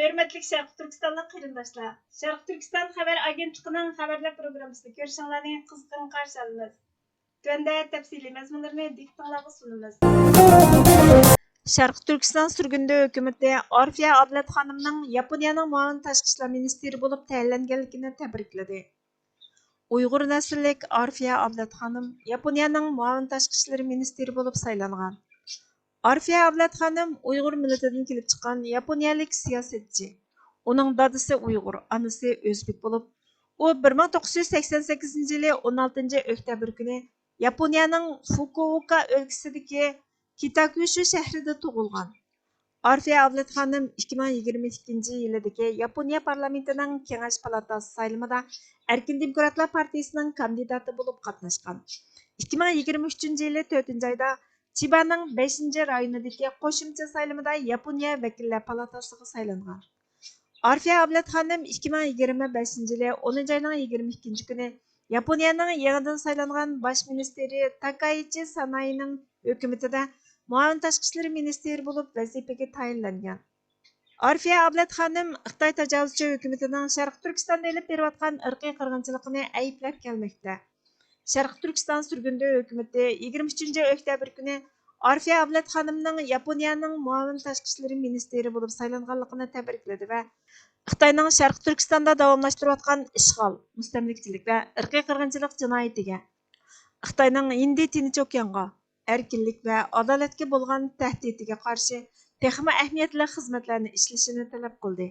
Hürmetlik Şərq Türkistan'ın qeyrindaşlar. Şərq Türkistan Xəbər Agentliğinin xəbərlər proqramısını görüşənlərini qızğın qarşı alırıq. Tövəndə təfsili məzmunlarını diktalarga sunumuz. Şərq Türkistan sürgündə hökuməti Arfiya Ablat xanımның Yaponiyanın muavin tashqi ishlar ministri bo'lib tayinlanganligini tabrikladi. Uyg'ur nasllik Arfiya Ablat xanım Yaponiyanın muavin tashqi ishlar ministri bo'lib saylangan. Arfiya Ablat xanım Uyg'ur millatidan kelib chiqqan yaponiyalik siyosatchi. Uning dadisi Uyg'ur, anasi o'zbek bo'lib, u 1988-yili 16-oktyabr kuni Yaponiyaning Fukuoka o'lkasidagi Kitakyushu shahrida tug'ilgan. Arfiya Ablat xanım 2022-yildagi Yaponiya parlamentining Kengash palatasi saylimida Erkin Demokratlar partiyasining kandidati bo'lib qatnashgan. 2023-yili 4-oyda Chibaning 5-rayonidagi qo'shimcha saylimida Yaponiya vakillar palatasiga saylangan. Arfiya Ablat xanım 2025-yili 10-oyning 22-kuni Yaponiyaning yangidan saylangan bosh ministri Takaichi Sanaining hukumatida muavin tashqi ishlar ministri bo'lib vazifaga tayinlangan. Arfiya Ablat xanım Xitoy tajovuzchi hukumatining Sharq Turkistonda olib berayotgan irqiy qirg'inchilikni ayblab kelmoqda. Sharq Turkiston surgunda hukumati 23-oktyabr kuni Arfiya Ablat xanımning Yaponiyaning muavin tashqi ishlar ministri bo'lib saylanganligini tabrikladi va Xitoyning Sharq Turkistonda davomlashtirayotgan ishg'ol, mustamlikachilik va irqiy qirg'inchilik jinoyatiga, Xitoyning Hindi Tinch okeanga, erkinlik va adolatga bo'lgan tahdidiga qarshi texmi ahamiyatli xizmatlarni ishlashini talab qildi.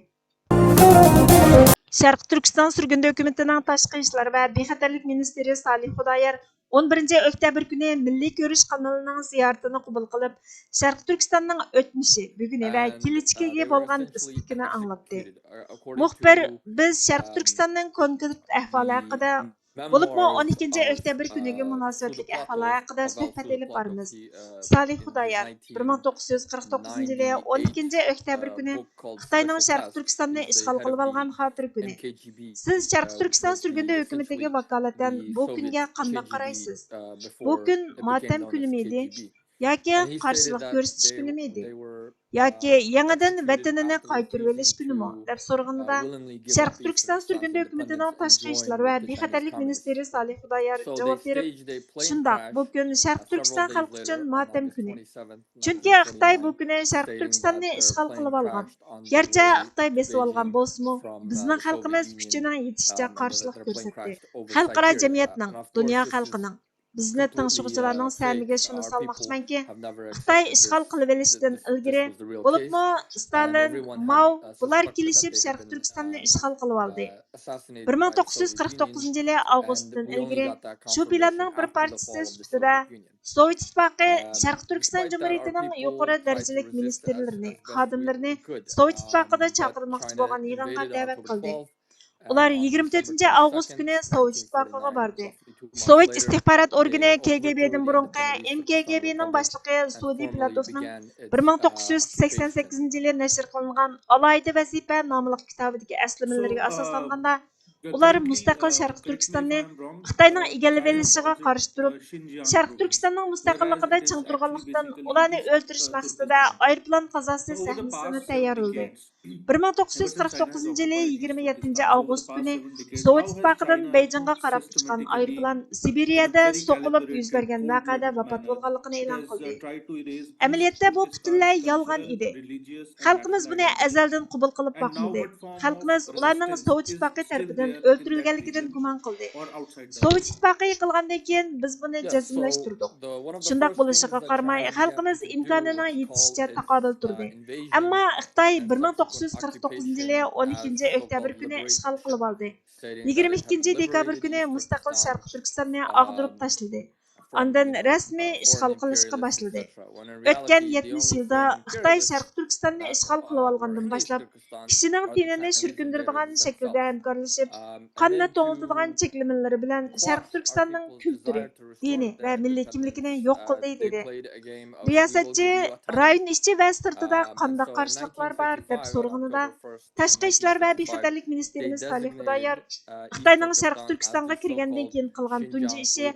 Sharq Turkiston surgunda hukumatining tashqi ishlar va bexatarlik ministri Salih Xudoyor 11-oktyabr kuni Milliy ko'rish kanalining ziyoratini qabul qilib, Sharq Turkistonning o'tmishi, buguni va kelajagi bo'lgan istikini anglatdi. Muxbir, biz Sharq Turkistonning konkret ahvoli haqida bo'libmi 12-oktyabr kuniga munosabatlik ahvoli haqida suhbat olib boramiz. Salih Xudoyor 1949-yili 12-oktyabr kuni Xitoyning Sharq Turkistonni ishg'ol qilib olgan xotir kuni. Siz Sharq Turkiston surgunda hukumatiga vakolatan bu kunga qanday qaraysiz? Bu kun motam kunimidi yoki qarshilik ko'rsatish kunimidi? Yoki yangidan vatanini qaytarib olish kunimi deb so'raganida Sharq Turkiston surgunda hukumatining tashqi ishlar va bexatarlik ministri Salih Xudoyor javob berib, shundoq, bu kun Sharq Turkiston xalqi uchun motam kuni. Chunki Xitoy bu kuni Sharq Turkistonni ishg'ol qilib olgan. Garchi Xitoy besib olgan bo'lsa-mu, bizning xalqimiz kuchining yetishicha qarshilik ko'rsatdi. Xalqaro jamiyatning, dunyo xalqining bizni tingshuvchilarning samiga shuni solmoqchimanki, Xitoy ishg'ol qilib olishidan ilgari bo'libmi Stalin, Mao bular kelishib Sharq Turkistonni ishg'ol qilib oldi. 1949-yili avgustdan ilgari shu planning bir parchasi sifatida Sovet ittifoqi Sharq Turkiston Jumhuriyatining yuqori darajalik ministrlarini, xodimlarini Sovet ittifoqida chaqirmoqchi bo'lgan yig'inga da'vat qildi. Ular 24-avgust kuni Sovet ittifoqiga bordi. Sovet istixborot organi KGB'dan burunqi MKGB'ning boshlig'i Sudi Platovning 1988-yili nashr qilingan Alayda vazifa nomli kitobidagi aslimalarga asoslanganda ular mustaqil Sharq Turkistonni Xitoyning egallab olishiga qarshi turib, Sharq Turkistonning mustaqilligida ching turganlikdan ularni o'ldirish maqsadida aeroplan qazosi sahnasini tayyorladi. 1949-yili 27-avgust kuni Sovet ittifoqidan Beyjingga qarab uchgan aeroplan Sibiriyada so'qilib yuz bergan voqeada vafot bo'lganligini e'lon qildi. Amaliyotda bu butunlay yolg'on edi. Xalqimiz buni azaldan qabul qilib boqmadi. Xalqimiz ularning Sovet ittifoqi tomonidan o'ldirilganligidan gumon qildi. Sovet ittifoqi yiqilgandan keyin biz buni jazmlashtirdik. Shundoq bo'lishiga qaramay, xalqimiz imkonining yetishicha taqobil turdi. Ammo Xitoy 1949-yili 12-oktyabr kuni ishg'ol qilib oldi. 22-dekabr kuni mustaqil Sharq Turkistonni ag'dirib tashladi. Ondan rasmiy ishg'ol qilishga boshladi. O'tgan 70 yilda Xitoy Sharq Turkistonni ishg'ol qilib olgandan boshlab, kishining tenini shurkundiradigan shaklda hamkorlashib, qonni to'ng'iladigan cheklamalar bilan Sharq Turkistonning kulturi, dini va milliy kimligini yo'q qildi dedi. Riyosatchi rayon ichi va sirtida qanday qarshiliklar bor deb so'raganida, tashqi ishlar va bexatarlik ministrimiz Salih Xudoyor Xitoyning Sharq Turkistonga kirgandan keyin qilgan tunji ishi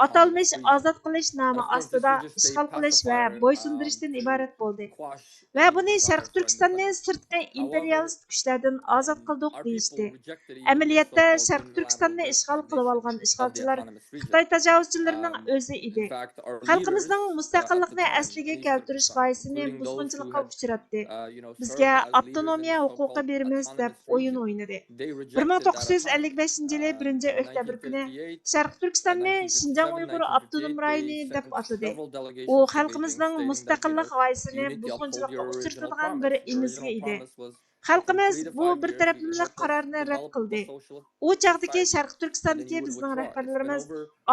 atalmish ozod qilish nomi ostida ishg'ol qilish va bo'ysundirishdan iborat bo'ldi. Va buni Sharq Turkistonni sirtqi imperialist kuchlardan ozod qildik deyishdi. Amaliyotda Sharq Turkistonni ishg'ol qilib olgan ishg'olchilar Xitoy tajovuzchilarining o'zi edi. Xalqimizning mustaqillikni asliga keltirish g'oyasini buzg'unchilikqa uchratdi. Bizga avtonomiya huquqi beramiz deb o'yin o'ynadi. 1955 yili 1-oktyabr kuni Sharq Turkistonni Şinjan Uyg'ur avtonom rayoni deb atadi. U xalqimizning mustaqillik g'oyasini buzg'unchilikqa uchratadigan bir imizga edi. Xalqimiz bu bir taraflılık qararını rad qildi. U chaqdagi Sharq Turkistondagi bizning rahbarlarimiz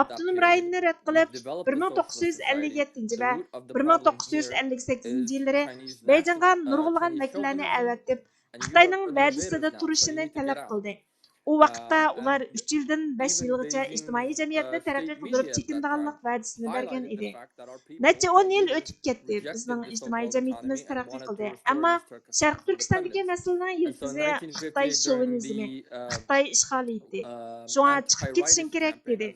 avtonom rayonni rad qilib 1957 va 1958 yillari Beijingga nurg'ulg'an vakillarni avatib, Xitoyning va'dasida turishini talab qildi. O vaqtda ular 3 yildan 5 yilgacha ijtimoiy jamiyatni taraqqiy qildirib chekindiganlik va'dasini bergan edi. Necha 10 yil o'tib ketdi, bizning ijtimoiy jamiyatimiz taraqqiy qildi. Ammo Sharq Turkistondagi masalaning yildizi Xitoy shovinizmi, Xitoy ishg'oliyati. Shunga chiqib ketishing kerak dedi.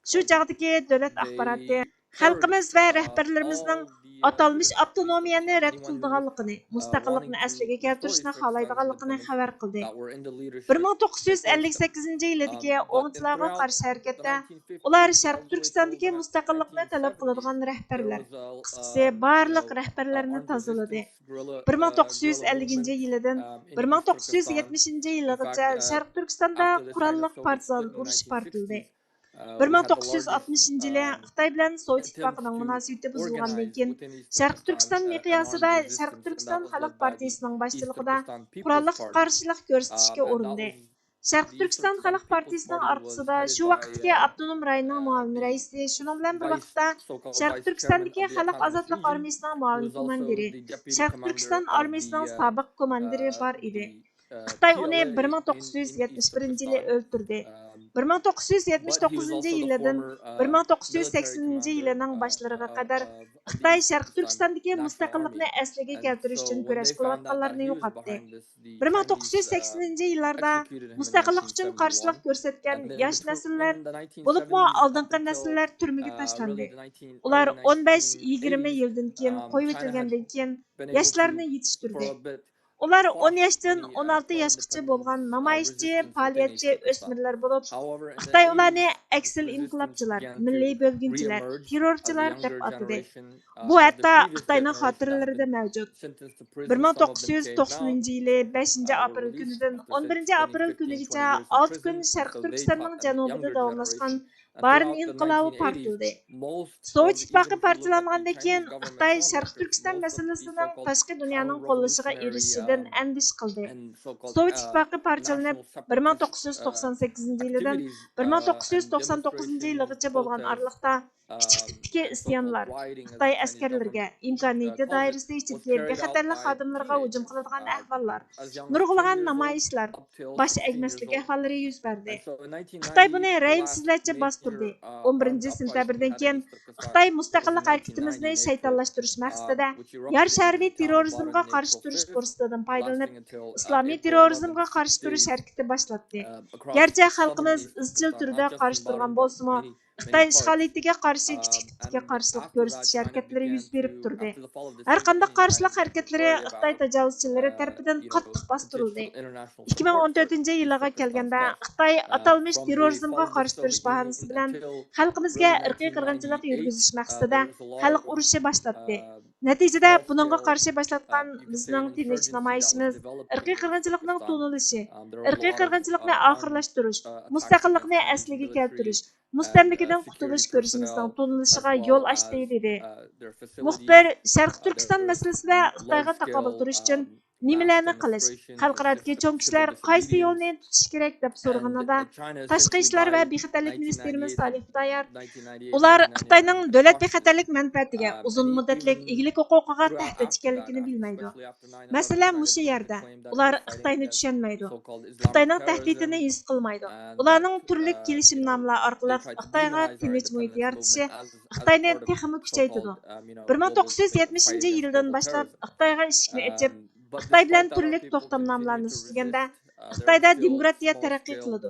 Shu chaqdagi davlat axboroti xalqimiz va rahbarlarimizning atalmış avtonomiyani rad qildiganligini, mustaqillikni asliga keltirishni xohlaydiganligini xabar qildi. 1958 yildagi o'ngchilarga qarshi harakatda ular Sharq Turkistondagi mustaqillikni talab qiladigan rahbarlar, qisqasi barliq rahbarlarni tozaladi. 1950 yildan 1970 yilgacha Sharq Turkistonda qurolli partizan urush partildi. 1960 yili Xitoy bilan Sovet ittifoqining munosabati buzilgandan keyin Sharq Turkiston miqyosida Sharq Turkiston Xalq partiyasining boshchiligida qurolli qarshilik ko'rsatishga urindi. Sharq Turkiston Xalq partiyasining orqasida shu vaqtdagi avtonom rayonning muavin raisi, shuning bilan bir vaqtda Sharq Turkistondagi Xalq ozodlik armiyasining muavin komandiri, Sharq Turkiston armiyasining sobiq komandiri bor edi. Xitoy uni 1971 yili o'ldirdi. 1979 yildan 1980 yilning boshlariga qadar Xitoy Sharq Turkistondagi mustaqillikni asliga keltirish uchun kurash qilayotganlarni yo'qotdi. 1980 yillarda mustaqillik uchun qarshilik ko'rsatgan yosh nasllar, bo'libmi oldingi nasllar turmaga tashlandi. Ular 15-20 yildan keyin qo'yib o'tilgandan keyin yoshlarni yetishtirdi. Ular 10 yoshdan 16 yoshgacha bo'lgan namoyishchi, faoliyatchi o'smirlar bo'lib, Xitoy ularni aksil inqilobchilar, milliy bo'lginchilar, terrorchilar deb atadi. Bu hatto Xitoyning xotiralarida mavjud. 1990 yili 5-aprel kunidan 11-aprel kunigacha 6 kun Sharq Turkistonning janubida davomlashgan Barin inqilobi partildi. Sovet ittifoqi parchalangandan keyin Xitoy Sharq Turkiston masalasining tashqi dunyoning qo'llashiga erishishidan andish qildi. Sovet ittifoqi parchalanib 1998 yildan 1999 yilgacha bo'lgan oraliqda kichik tipdagi isyonlar Xitoy askarlariga, imkoniyati doirasida ichidagi bexatarlik xodimlariga hujum qiladigan ahvollar, nurg'ulg'an namoyishlar, bosh egmaslik ahvollari yuz berdi. Xitoy buni rayimsizlarcha bostirdi. 11-sentabrdan keyin Xitoy mustaqillik harakatimizni shaytonlashtirish maqsadida yer sharviy terrorizmga qarshi turish fursatidan foydalanib, islomiy terrorizmga qarshi turish harakati boshlatdi. Garchi xalqimiz izchil turda qarshi turgan bo'lsa-mu, Xitoy ishg'oliyatiga qarshi kichik tipdagi qarshilik ko'rsatish harakatlari yuz berib turdi. Har qanday qarshilik harakatlari Xitoy tajovuzchilari tomonidan qattiq bostirildi. 2014-yilga kelganda Xitoy atalmış terrorizmga qarshi turish bahonasi bilan xalqimizga irqiy qirg'inchilik yurgizish maqsadida xalq urushi boshlatdi. Natijada buningga qarshi boshlatgan bizning tinch namoyishimiz irqiy qirg'inchilikning to'nilishi, irqiy qirg'inchilikni oxirlashtirish, mustaqillikni asliga keltirish, mustamlikadan qutulish ko'rishimizning to'nilishiga yo'l ochdi dedi. Muxbir Sharq Turkiston masalasida Xitoyga taqobil turish uchun nimalarni qilish, xalqarodagi cho'ng kishilar qaysi yo'lni tutish kerak deb so'raganida Tashqi ishlar va bexatarlik ministerimiz Salih Xudoyor ular Xitoyning davlat bexatarlik manfaatiga, uzun muddatlik egilik huquqiga tahdid ekanligini bilmaydi. Masalan, mushu yerda ular Xitoyni tushunmaydi. Xitoyning tahdidini his qilmaydi. Ularning turli kelishimnomalar orqali Xitoyga tinch muhit yaratishi Xitoyni texmi kuchaytirdi. 1970-yildan boshlab Xitoyga eshikni ochib Xitoy bilan turli to'xtamnomalarni tuzganda Xitoyda demokratiya taraqqiy qiladi.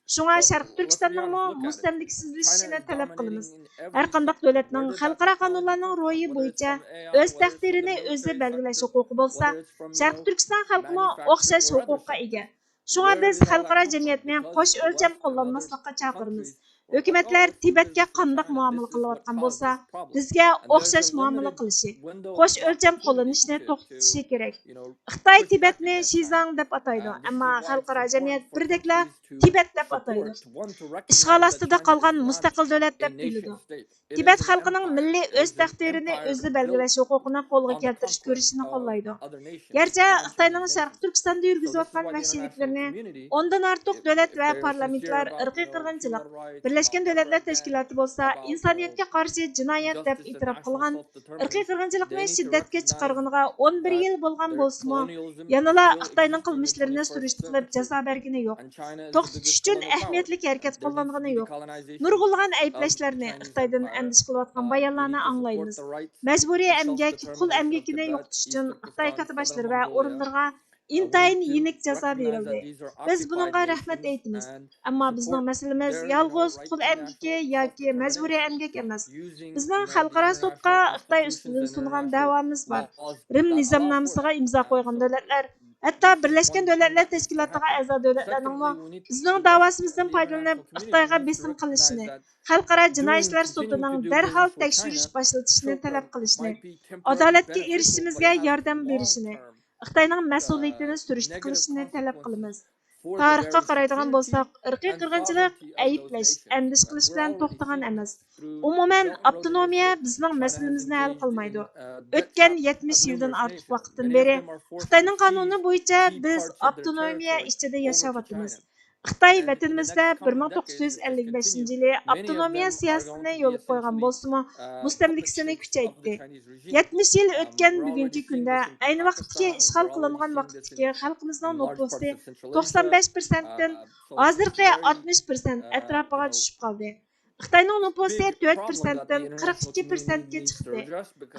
Шуңа Шарқи Түркістанның mustamlikasizlashishini talab qilamiz. Har qanday davlatning xalqaro qonunlarning ro'yi bo'yicha o'z taqdirini o'zi belgilash huquqi bo'lsa, Sharqi Turkiston xalqi o'xshash huquqqa ega. Shunga biz xalqaro jamiyatni qo'sh o'lcham qo'llanmaslikqa chaqiramiz. Hökumətlər Tibetə qandaq muamele qılıbatqan bolsa, bizə oxşaş muamele qilishi, qo'sh o'lcham qo'llanishni to'xtatishi kerak. Xitoy Tibetni Shizang deb ataydi, ammo xalqaro jamiyat birdekla Tibet deb ataydi. İşğal ostida qolgan mustaqil davlat deb biladi. Tibet xalqining milliy o'z taqdirini o'zi belgilash huquqini qo'lga keltirish ko'rishini qo'llaydi. Gerçi Xitoyning Sharq Turkistonda yurgizayotgan vahshiyliklarni ondan ortiq davlat va parlamentlar irqiy qirg'inchilik, Birleşken Devletler Teşkilatı bolsa insoniyatga qarshi jinoyat deb e'tirof qilgan, irqiy qirg'inchilikni shiddatga chiqarganiga 11 yil bo'lgan bo'lsa-mu, yanala Xitoyning qilmishlarini surishti qilib jazo bergani yo'q. To'xtatish uchun ahamiyatli harakat qo'llangani yo'q. Nurg'ulg'an ayblashlarni, Xitoydan andish qilayotgan bayonlarni anglaymiz. Majburiy emgak, qul emgakini yo'qotish uchun Xitoy katibaşları va o'rinlarga intayin yenik jazo berildi. Biz bununla rahmet aytamiz. Ammo bizning masalamiz yolg'iz qul emgaki yoki majburiy emgak emas. Bizning xalqaro sudga Xitoy ustidan sungan da'vomiz bor. Rim nizomnomasiga imzo qo'ygan davlatlar, hatto Birleşken Devletler Teşkilatı'na a'zo davlatlarning bizning da'vosimizdan foydalanib Xitoyga besim qilishini, xalqaro jinoyatlar sudining darhol tekshirish boshlatishini talab qilishni, adolatga erishishimizga yordam berishini, Xitoyning mas'uliyatini surishti qilishini talab qilamiz. Tarixga qaraydigan bo'lsak, irqiy qirg'inchilik ayiblash, andish qilish bilan to'xtagan emas. Umuman, avtonomiya bizning masalamizni hal qilmaydi. O'tgan 70 yildan ortiq vaqtdan beri Xitoyning qonuni bo'yicha biz avtonomiya ichida yashayapmiz. Xitoy vatanimizda 1955-yili avtonomiya siyosatini yo'l qo'ygan bo'lsa-mu, mustamlikasini kuchaytirdi. 70 yil o'tgan bugungi kunda ayni vaqtdagi ishg'ol qilingan vaqtdagi xalqimizning nufusi 95% dan hozirgi 60% atrofiga tushib qoldi. Xitoyning nufusi 4% dan 42% ga chiqdi.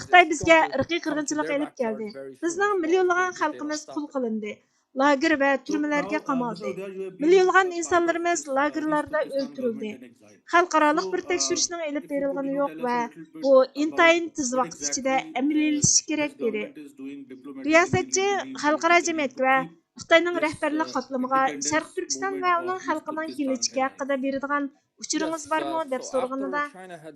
Xitoy bizga irqiy qirg'inchilik elib keldi. Bizning millionlagan xalqimiz qul qilindi. Lager ve türmelerge qamaldı. Milyonlagan insanlarımız lagerlarda öldürüldü. Xalqaralıq bir tekşürüşünün elip verilgani yo'q ve bu intayin tez vaqt ichida amaliylashishi kerak dedi. Riyosetchi xalqaro jamiyat ve Xitoyning rahbarlik qatlamiga Sharq Turkiston va uning xalqining kelajagi haqida beradigan uchuringiz bormi deb so'raganida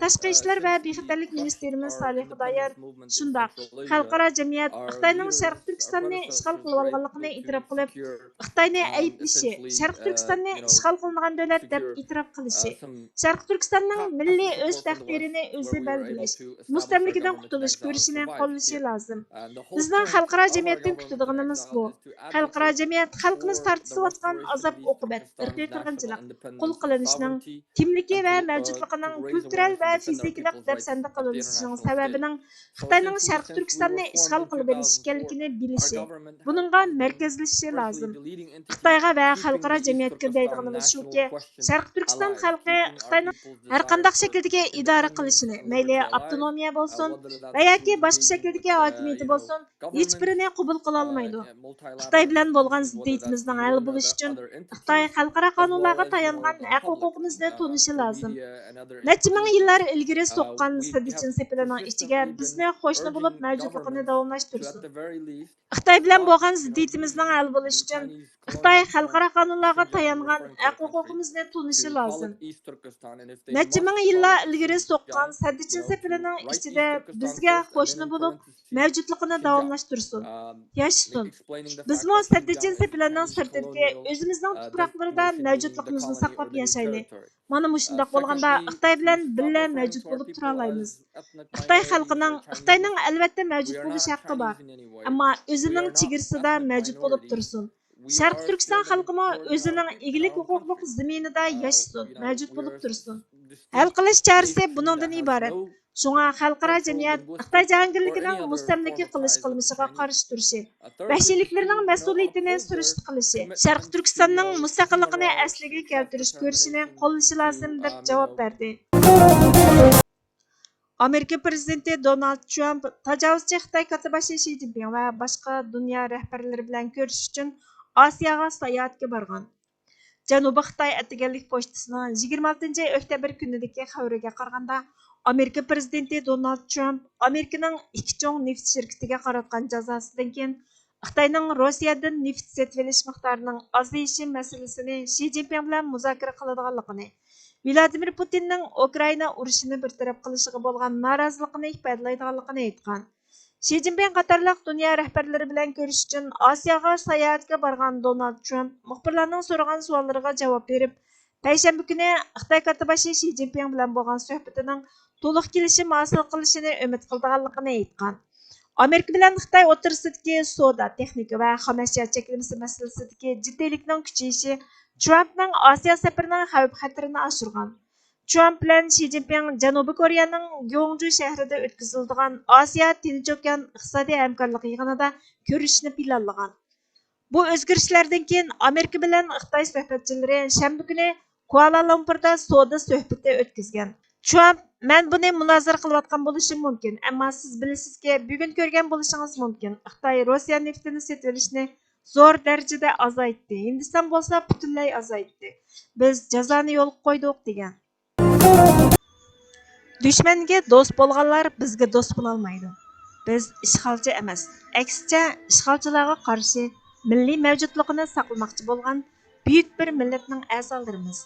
Tashqi ishlar va bexatarlik ministerimiz Salih Xudoyor shundoq xalqaro jamiyat Xitoyning Sharq Turkistonni ishg'ol qilib olganligini e'tirof qilib, Xitoyni ayblashi, Sharq Turkistonni ishg'ol qilingan davlat deb e'tirof qilishi, Sharq Turkistonning milliy o'z taqdirini o'zi belgilash, mustamlikadan qutulish ko'rishini qo'llashi lozim. Bizning xalqaro jamiyatdan kutadiganimiz bu. Xalqaro jamiyat xalqimiz tortishayotgan azob oqibat, irqiy qirg'inchilik, qul qilinishning kimligi va mavjudligining kultural va fizikalik dafsanda qilinishining sababining Xitoyning Sharq Turkistonni ishg'ol qilib olish ekanligini bilishi, buningga markazlashishi lozim. Xitoyga va xalqaro jamiyatga deydiganimiz shuki, Sharq Turkiston xalqi Xitoyning har qanday shakldagi idora qilishini, mayli avtonomiya bo'lsin va yoki boshqa shakldagi hokimiyati bo'lsin, hech birini qabul qila olmaydi. Xitoy bilan bo'lgan ziddiyatimizning hal bo'lishi uchun Xitoy xalqaro qonunlarga tayangan haq-huquqimizni tonishi lozim. Necha ming yillar ilgari so'qqan Sadichin sepilining ichiga bizni qo'shni bo'lib mavjudligini davomlashtirsin. Xitoy bilan bo'lgan ziddiyatimizning hal bo'lishi uchun Xitoy xalqaro qonunlarga tayangan haq-huquqimizni tonishi lozim. Necha ming yillar ilgari so'qqan Sadichin sepilining ichida bizga qo'shni bo'lib mavjudligini davomlashtirsin. Yashasin. Bizmo Sadichin sepilining sirtidagi o'zimizning tuproqlarida mavjudligimizni saqlab yashaylik. Mana mushundoq bo'lganda Xitoy bilan birga mavjud bo'lib tura olamiz. Xitoyning albatta mavjud bo'lish haqqi bor, ammo o'zining chegarasida mavjud bo'lib tursin. Sharq Turkiston xalqimi o'zining egilik huquqliq zaminida yashasin, mavjud bo'lib tursin. Hal qilish chorasi buningdan iborat. Shunga xalqaro jamiyat Xitoy jahongirligining mustamlika qilish qilmishiga qarshi turishi, vahshiyliklarning mas'uliyatini surishti qilishi, Sharq Turkistonning mustaqilligini asliga keltirish ko'rishini qo'llashi lozim deb javob berdi. Amerika prezidenti Donald Trump tajovuzchi Xitoy katibashi Shi Jinping va boshqa dunyo rahbarlari bilan ko'rishish uchun Osiyoga sayohatga borgan. Janubiy Xitoy atlantik pochtasining 26 oktyabr kunidagi xabariga qaraganda, Amerika prezidenti Donald Trump Amerikaning ikki cho'ng neft shirkatiga qaratgan jazosidan keyin Xitoyning Rossiyadan neft sotib olish miqdorining ozayishi masalasini Shi Jinping bilan muzokara qiladiganligini, Vladimir Putinning Ukraina urushini bartaraf qilishiga bo'lgan noroziligini ifodalaydiganligini aytgan. Xi Jinping qatorliq dunyo rahbarlari bilan ko'rish uchun Osiyoga sayohatga borgan Donald Trump muxbirlarning so'ragan savollariga javob berib, payshanba kuni Xitoy katibashi Xi Jinping bilan bo'lgan suhbatining to'liq kelishim hosil qilishini umid qilganligini aytgan. Amerika bilan Xitoy o'rtasidagi savdo, texnika va xomashyo cheklamasi masalasidagi jiddiylikning kuchayishi Trumpning Osiyo safarining xavf-xatarini oshirgan. Trump bilan Xi Jinping Janubiy Koreyaning Gyeongju shahrida o'tkaziladigan Osiyo Tinch okean iqtisodiy hamkorlik yig'inida ko'rishishni planlagan. Bu o'zgarishlardan keyin Amerika bilan Xitoy suhbatchilari shanba kuni Kuala Lumpurda savdo suhbati o'tkazgan. Trump, "Men buni munozara qilayotgan bo'lishim mumkin, ammo siz bilasizki, bugun ko'rgan bo'lishingiz mumkin. Xitoy Rossiya neftini sotib olishni zo'r darajada azaytdi. Hindiston bo'lsa butunlay azaytdi. Biz jazoni yo'lga qo'ydik" degan. Dushmanga do'st bo'lganlar bizga do'st bo'la olmaydi. Biz ishg'olchi emas, aksincha ishg'olchilarga qarshi milliy mavjudligini saqlamoqchi bo'lgan buyuk bir millatning a'zolarimiz.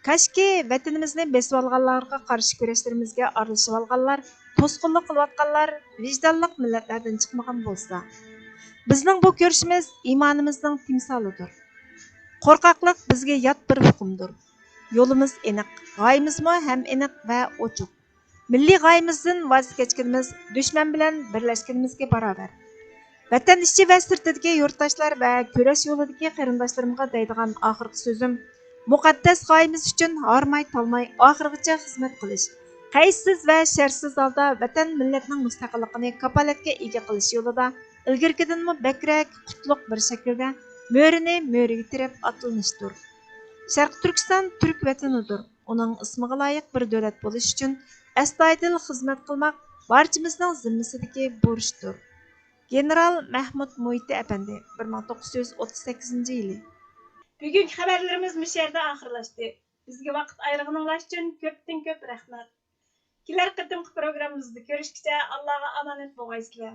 Kashki vatanimizni besib olganlarga qarshi kurashlarimizga aralashib olganlar, to'sqinlik qilayotganlar vijdonliq millatlardan chiqmagan bo'lsa. Bizning bu ko'rishimiz iymonimizning timsolidir. Qo'rqoqlik bizga yot bir hukmdir. Yo'limiz aniq, g'oyamizmi ham aniq va ochiq. Milliy g'oyamizdan voz kechganimiz dushman bilan birlashganimizga barobar. Vatan ichi va sirtidagi yurtdoshlar va kurash yo'lidagi qarindoshlarimga deydigan oxirgi so'zim muqaddas g'oyamiz uchun hormay talmay oxirigacha xizmat qilish. Qaysiz va sharsiz holda vatan millatning mustaqilligini kapolatga ega qilish yo'lida ilgirgidanmi bakrak qutlug' bir shaklda mo'rini mo'riga tirab atlanishdir. Sharq Turkiston Türk vatanidir. Uning ismiga loyiq bir davlat bo'lish uchun astoydil xizmat qilmoq barchamizning zimmasidagi burchdir. General Mahmud Muhiti Efendi 1938-yili. Bugungi xabarlarimiz bu yerda oxirlashdi. Bizga vaqt ayirganingiz uchun ko'p rahmat. Kelar qatimki programmamizda ko'rishguncha Allohga omonat bo'lgaysizlar.